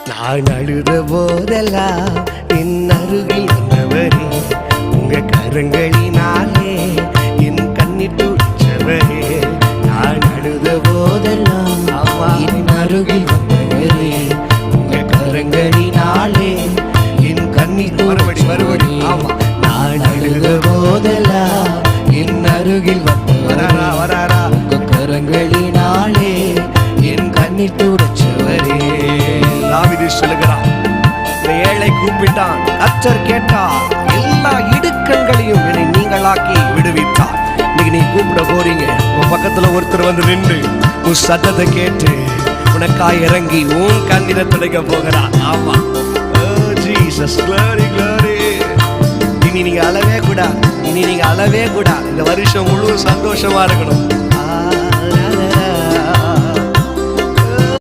நான் அழுத போதெல்லாம் என் அருகில் வந்தவரே, உங்க கரங்களினாலே என் கண்ணீர் துடைச்சவரே. நான் அழுத போதெல்லாம் என் அருகில் வந்தவரே, உங்க கரங்களினாலே என் கண்ணீர் மறுபடி நான் அழுத போதெல்லாம் என் அருகில் வராரா உங்க கரங்களினாலே என் கண்ணீர் துடைச்சவரே. தாவீது சொல்லுகிறான், ஏழை கூப்பிட்டான், கர்த்தர் கேட்டார், எல்லா இடுக்கண்களையும் என்னை நீங்களாக்கி விடுவித்தார். இன்னைக்கு நீ கூப்பிட போறீங்க, உன் பக்கத்துல ஒருத்தர் வந்து நின்று உன் சத்தத்தை கேட்டு உனக்காய் இறங்கி உன் கண்ணீரை துடைக்க போகிறார். ஆமா, ஜீசஸ், glory glory. இனி நீங்க அழவே கூடாது, இந்த வருஷம் முழு சந்தோஷமா இருக்கணும்.